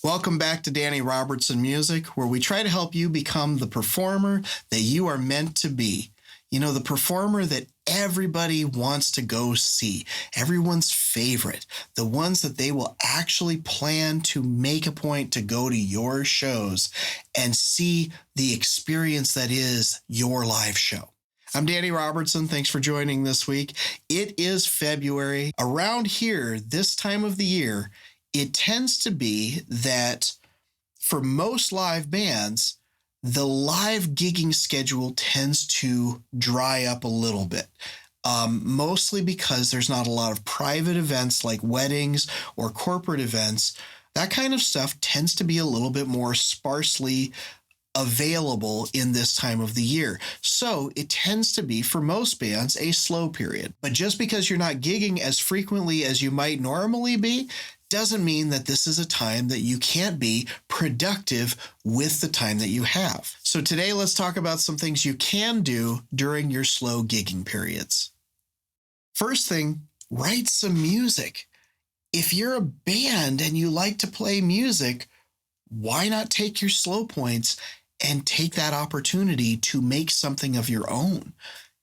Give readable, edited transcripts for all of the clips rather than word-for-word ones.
Welcome back to Danny Robertson Music, where we try to help you become the performer that you are meant to be. You know, the performer that everybody wants to go see, everyone's favorite, the ones that they will actually plan to make a point to go to your shows and see the experience that is your live show. I'm Danny Robertson. Thanks for joining this week. It is February. Around here, this time of the year, it tends to be that for most live bands, the live gigging schedule tends to dry up a little bit, mostly because there's not a lot of private events like weddings or corporate events. That kind of stuff tends to be a little bit more sparsely available in this time of the year. So it tends to be, for most bands, a slow period. But just because you're not gigging as frequently as you might normally be, doesn't mean that this is a time that you can't be productive with the time that you have. So today, let's talk about some things you can do during your slow gigging periods. First thing, write some music. If you're a band and you like to play music, why not take your slow points and take that opportunity to make something of your own?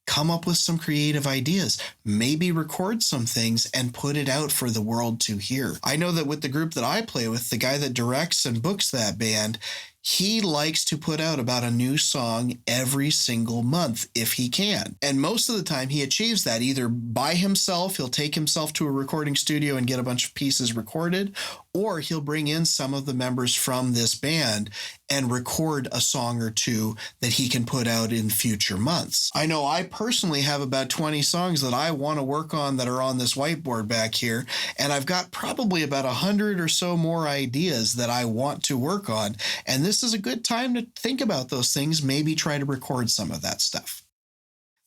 Come up with some creative ideas, maybe record some things and put it out for the world to hear. I know that with the group that I play with, the guy that directs and books that band, he likes to put out about a new song every single month if he can. And most of the time he achieves that either by himself, he'll take himself to a recording studio and get a bunch of pieces recorded, or he'll bring in some of the members from this band and record a song or two that he can put out in future months. I know I personally have about 20 songs that I want to work on that are on this whiteboard back here, and I've got probably about 100 or so more ideas that I want to work on, and this is a good time to think about those things, maybe try to record some of that stuff.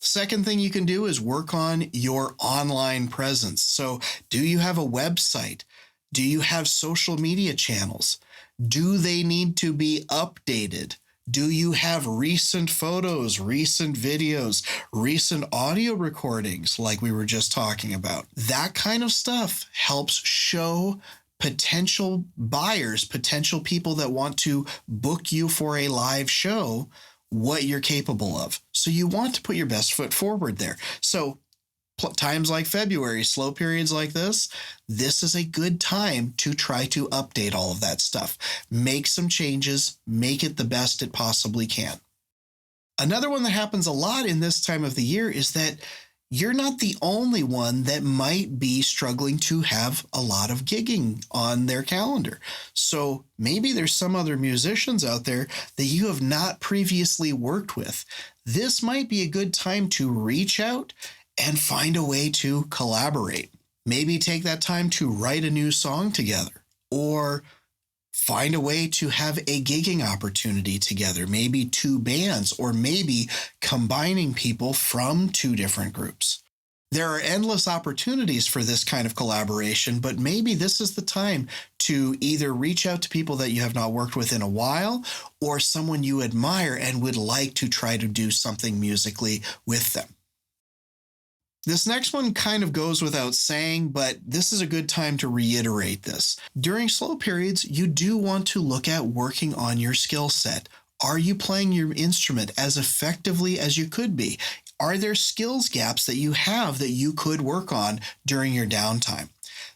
Second thing you can do is work on your online presence. So do you have a website? Do you have social media channels? Do they need to be updated? Do you have recent photos, recent videos, recent audio recordings like we were just talking about? That kind of stuff helps show potential buyers, potential people that want to book you for a live show, what you're capable of. So you want to put your best foot forward there. So times like February, slow periods like this is a good time to try to update all of that stuff. Make some changes, make it the best it possibly can. Another one that happens a lot in this time of the year is that you're not the only one that might be struggling to have a lot of gigging on their calendar. So maybe there's some other musicians out there that you have not previously worked with. This might be a good time to reach out and find a way to collaborate. Maybe take that time to write a new song together, or find a way to have a gigging opportunity together, maybe two bands, or maybe combining people from two different groups. There are endless opportunities for this kind of collaboration, but maybe this is the time to either reach out to people that you have not worked with in a while, or someone you admire and would like to try to do something musically with them. This next one kind of goes without saying, but this is a good time to reiterate this. During slow periods, you do want to look at working on your skill set. Are you playing your instrument as effectively as you could be? Are there skills gaps that you have that you could work on during your downtime?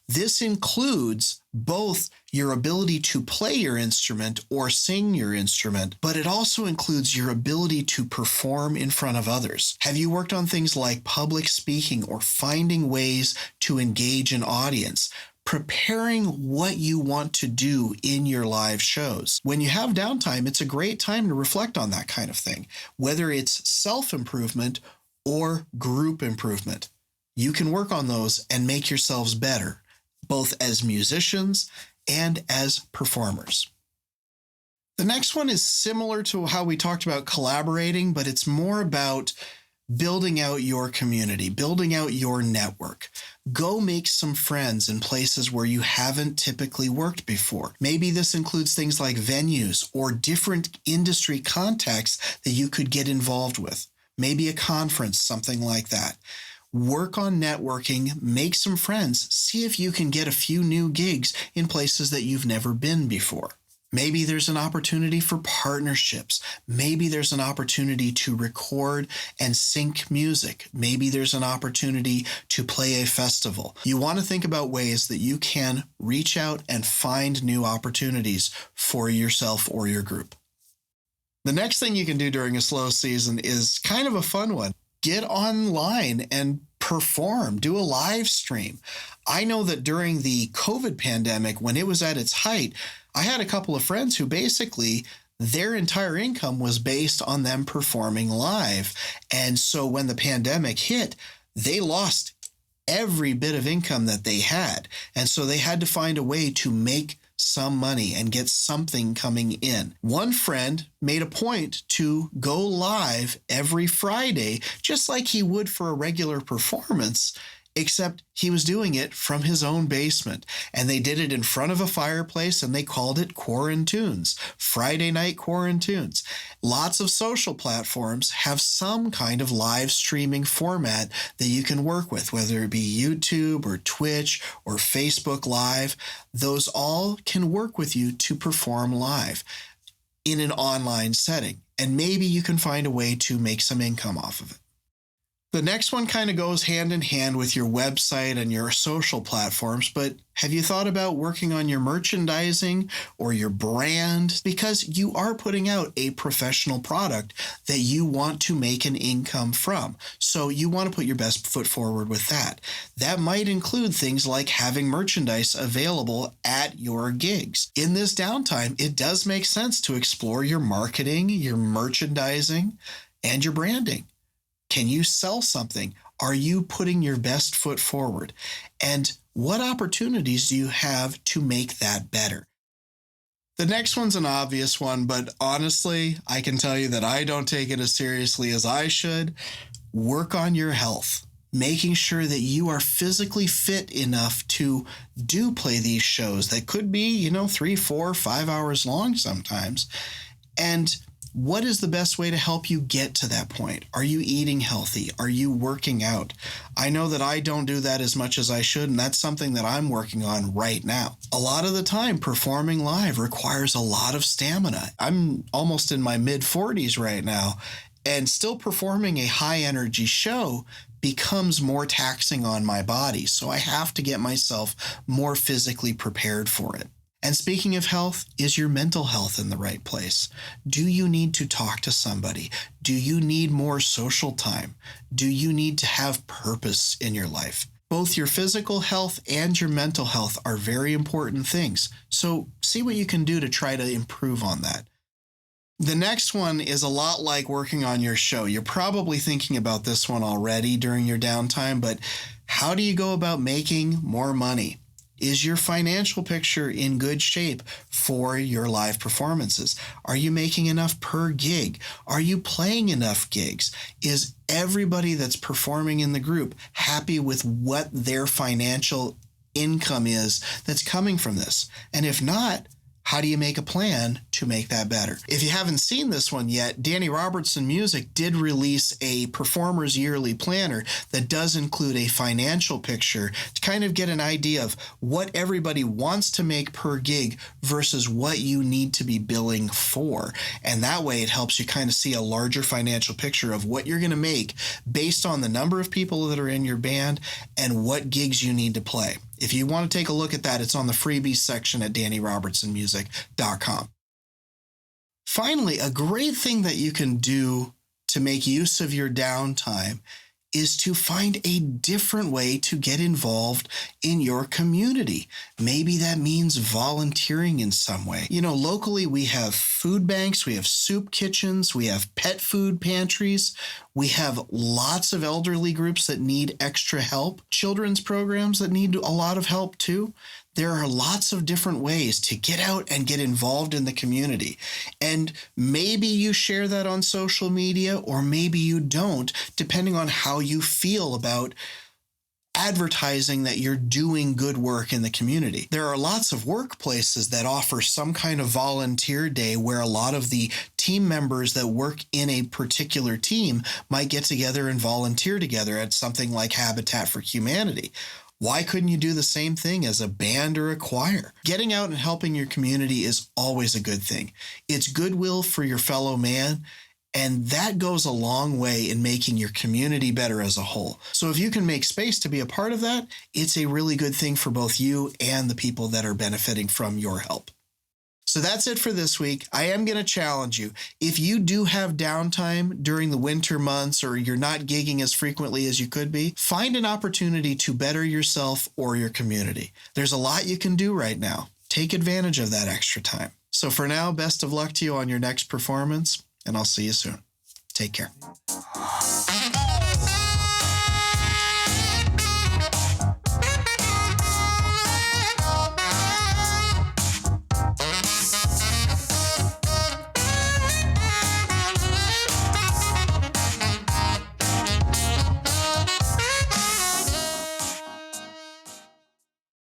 This includes both your ability to play your instrument or sing your instrument, but it also includes your ability to perform in front of others. Have you worked on things like public speaking or finding ways to engage an audience? Preparing what you want to do in your live shows. When you have downtime, it's a great time to reflect on that kind of thing, whether it's self-improvement or group improvement. You can work on those and make yourselves better, both as musicians and as performers. The next one is similar to how we talked about collaborating, but it's more about building out your community, building out your network. Go make some friends in places where you haven't typically worked before. Maybe this includes things like venues or different industry contexts that you could get involved with. Maybe a conference, something like that. Work on networking, make some friends, see if you can get a few new gigs in places that you've never been before. Maybe there's an opportunity for partnerships. Maybe there's an opportunity to record and sync music. Maybe there's an opportunity to play a festival. You want to think about ways that you can reach out and find new opportunities for yourself or your group. The next thing you can do during a slow season is kind of a fun one. Get online and perform, do a live stream. I know that during the COVID pandemic, when it was at its height, I had a couple of friends who basically their entire income was based on them performing live. And so when the pandemic hit, they lost every bit of income that they had. And so they had to find a way to make some money and get something coming in. One friend made a point to go live every Friday, just like he would for a regular performance, except he was doing it from his own basement. And they did it in front of a fireplace, and they called it Quarantunes, Friday Night Quarantunes. Lots of social platforms have some kind of live streaming format that you can work with, whether it be YouTube or Twitch or Facebook Live. Those all can work with you to perform live in an online setting. And maybe you can find a way to make some income off of it. The next one kind of goes hand in hand with your website and your social platforms, but have you thought about working on your merchandising or your brand? Because you are putting out a professional product that you want to make an income from. So you want to put your best foot forward with that. That might include things like having merchandise available at your gigs. In this downtime, it does make sense to explore your marketing, your merchandising, and your branding. Can you sell something? Are you putting your best foot forward? And what opportunities do you have to make that better? The next one's an obvious one, but honestly, I can tell you that I don't take it as seriously as I should. Work on your health, making sure that you are physically fit enough to play these shows that could be, 3, 4, 5 hours long sometimes. And what is the best way to help you get to that point? Are you eating healthy? Are you working out? I know that I don't do that as much as I should, and that's something that I'm working on right now. A lot of the time, performing live requires a lot of stamina. I'm almost in my mid-40s right now, and still performing a high-energy show becomes more taxing on my body, so I have to get myself more physically prepared for it. And speaking of health, is your mental health in the right place? Do you need to talk to somebody? Do you need more social time? Do you need to have purpose in your life? Both your physical health and your mental health are very important things. So see what you can do to try to improve on that. The next one is a lot like working on your show. You're probably thinking about this one already during your downtime, but how do you go about making more money? Is your financial picture in good shape for your live performances? Are you making enough per gig? Are you playing enough gigs? Is everybody that's performing in the group happy with what their financial income is that's coming from this? And if not, how do you make a plan to make that better? If you haven't seen this one yet, Danny Robertson Music did release a Performer's Yearly Planner that does include a financial picture to kind of get an idea of what everybody wants to make per gig versus what you need to be billing for. And that way it helps you kind of see a larger financial picture of what you're going to make based on the number of people that are in your band and what gigs you need to play. If you want to take a look at that, it's on the freebies section at DannyRobertsonMusic.com. Finally, a great thing that you can do to make use of your downtime is to find a different way to get involved in your community. Maybe that means volunteering in some way. Locally we have food banks, we have soup kitchens, we have pet food pantries, we have lots of elderly groups that need extra help, children's programs that need a lot of help too. There are lots of different ways to get out and get involved in the community. And maybe you share that on social media, or maybe you don't, depending on how you feel about advertising that you're doing good work in the community. There are lots of workplaces that offer some kind of volunteer day where a lot of the team members that work in a particular team might get together and volunteer together at something like Habitat for Humanity. Why couldn't you do the same thing as a band or a choir? Getting out and helping your community is always a good thing. It's goodwill for your fellow man, and that goes a long way in making your community better as a whole. So if you can make space to be a part of that, it's a really good thing for both you and the people that are benefiting from your help. So that's it for this week. I am going to challenge you. If you do have downtime during the winter months or you're not gigging as frequently as you could be, find an opportunity to better yourself or your community. There's a lot you can do right now. Take advantage of that extra time. So for now, best of luck to you on your next performance, and I'll see you soon. Take care.